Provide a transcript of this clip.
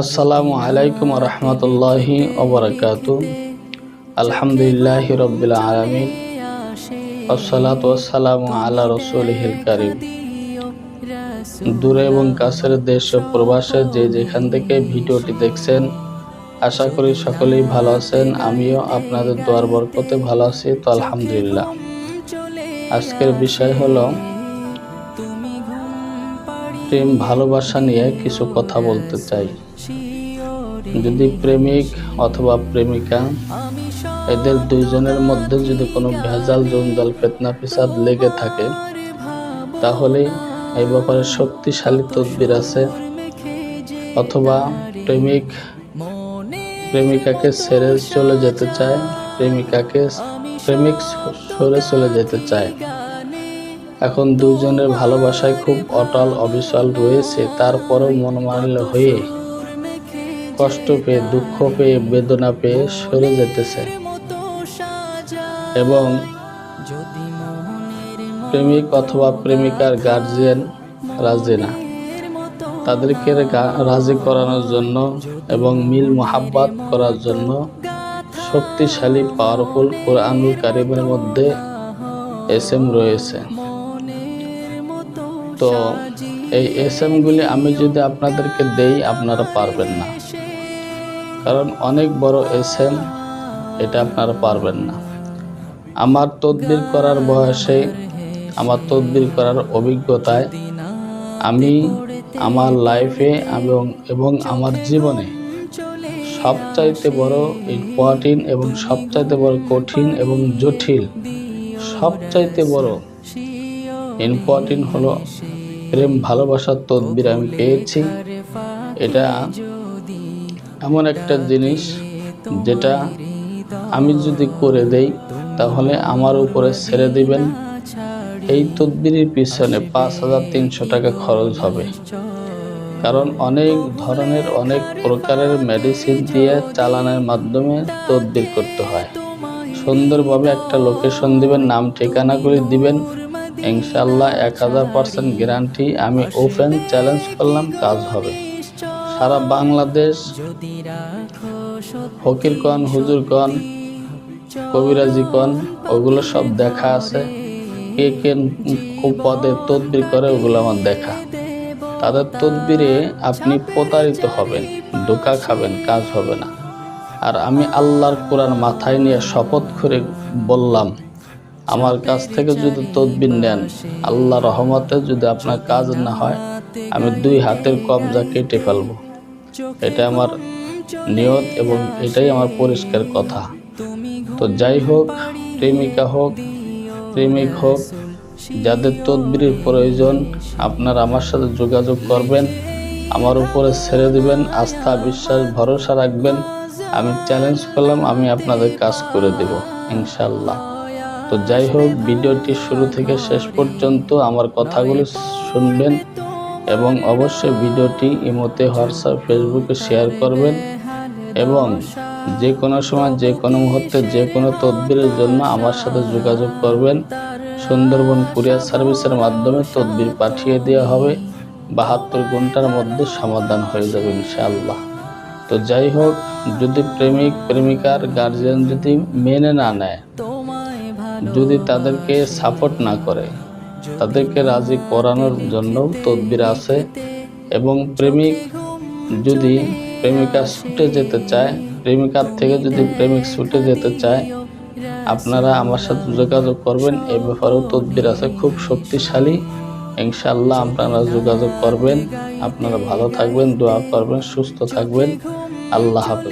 আসসালামু আলাইকুম ওয়া রাহমাতুল্লাহি ওয়া বারাকাতুহু। আলহামদুলিল্লাহি রাব্বিল আলামিন ওয়াসসালাতু ওয়াসসালামু আলা রাসূলিহিল কারীম। দূরে এবং কাছের দেশ ও প্রবাসে যে যেখান থেকে ভিডিওটি দেখছেন, আশা করি সকলেই ভালো আছেন। আমিও আপনাদের দোয়ার বরকতে ভালো আছি, তো আলহামদুলিল্লাহ। আজকের বিষয় হলো প্রেম ভালোবাসা নিয়ে কিছু কথা বলতে চাই। যদি প্রেমিক অথবা প্রেমিকা এদের দুইজনের মধ্যে যদি কোনো ভেজাল জঞ্জাল ফিতনা ফিসাদ লেগে থাকে, তাহলে এই ব্যাপারে শক্তিশালী তদবির আছে। অথবা প্রেমিক প্রেমিকাকে ছেড়ে চলে যেতে চায়, প্রেমিক সরে চলে যেতে চায়। এখন দুইজনের ভালোবাসায় খুব অটল অবিচল রয়েছে, তারপরও মনমালিন্য হয়ে কষ্ট পেয়ে, দুঃখ পেয়ে, বেদনা পেয়ে সরে যেতেছে এবং প্রেমিক অথবা প্রেমিকার গার্জিয়ান রাজি না। তাদেরকে রাজি করানোর জন্য এবং মিল মোহাব্বত করার জন্য শক্তিশালী পাওয়ারফুল কোরআনুল কারীমের মধ্যে এসএম রয়েছে। তো এই এসএমগুলি আমি যদি আপনাদেরকে দেই, আপনারা পারবেন না, কারণ অনেক বড় এসএম, এটা আপনারা পারবেন না। আমার তদবির করার বয়সে, আমার তদবির করার অভিজ্ঞতায় আমি আমার লাইফে এবং আমার জীবনে সবচাইতে বড় ইম্পর্টেন্ট এবং সবচাইতে বড় কঠিন এবং জটিল, সবচাইতে বড় ইম্পর্টেন্ট হলো প্রেম ভালোবাসার তদবির আমি পেয়েছি। এটা এমন একটা জিনিস যেটা আমি যদি করে দেই, তাহলে আমার উপরে ছেড়ে দিবেন। এই তদবিরের পিছনে ৫,৩০০ টাকা খরচ হবে, কারণ অনেক ধরনের অনেক প্রকারের মেডিসিন দিয়ে চালানোর মাধ্যমে তদবির করতে হয়। সুন্দরভাবে একটা লোকেশন দিবেন, নাম ঠিকানাগুলি দিবেন, ইনশাআল্লাহ ১,০০০% গ্যারান্টি, আমি ওপেন চ্যালেঞ্জ করলাম, কাজ হবে। সারা বাংলাদেশ ফকিরগণ, হুজুরগণ, কবিরাজিগণ, ওগুলো সব দেখা আছে। কে কে পদে তদবির করে ওগুলো আমার দেখা। তাদের তদবিরে আপনি প্রতারিত হবেন, ধোঁকা খাবেন, কাজ হবে না। আর আমি আল্লাহর কোরআন মাথায় নিয়ে শপথ করে বললাম, আমার কাছ থেকে যদি তদবির নেন, আল্লাহ রহমতে যদি আপনার কাজ না হয়, আমি 2 হাতের কবজা কেটে ফেলবো। এটা আমার নিয়ত এবং এটাই আমার পরিষ্কার কথা। তো যাই হোক, প্রেমিকা হোক, প্রেমিক হোক, যাদের তদবিরের প্রয়োজন, আপনারা আমার সাথে যোগাযোগ করবেন, আমার উপরে ছেড়ে দিবেন, আস্থা বিশ্বাস ভরসা রাখবেন। আমি চ্যালেঞ্জ করলাম, আমি আপনাদের কাজ করে দেব ইনশাআল্লাহ। তো যাই হোক, ভিডিওটি শুরু থেকে শেষ পর্যন্ত আমার কথাগুলো শুনবেন এবং অবশ্যই ভিডিওটি ইমোতে, হোয়াটসঅ্যাপ, ফেসবুকে শেয়ার করবেন এবং যে কোনো সময়, যে কোনো মুহূর্তে, যে কোনো তদবিরের জন্য আমার সাথে যোগাযোগ করবেন। সুন্দরবন কুরিয়ার সার্ভিসের মাধ্যমে তদবির পাঠিয়ে দেওয়া হবে। 72 ঘন্টার মধ্যে সমাধান হয়ে যাবে ইনশাআল্লাহ। তো যাই হোক, যদি প্রেমিক প্রেমিকার গার্জিয়ান যদি মেনে না নেয়, যদি তাদেরকে সাপোর্ট না করে, তাদেরকে রাজি করানোর জন্য তদবির আছে। এবং প্রেমিক যদি প্রেমিকা ছুটে যেতে চায়, প্রেমিকার থেকে যদি প্রেমিক ছুটে যেতে চায়, আপনারা আমার সাথে যোগাযোগ করবেন। এই ব্যাপারেও তদবির আছে, খুব শক্তিশালী। ইনশাআল্লাহ আপনারা যোগাযোগ করবেন। আপনারা ভালো থাকবেন, দোয়া করবেন, সুস্থ থাকবেন। আল্লাহ হাফেজ।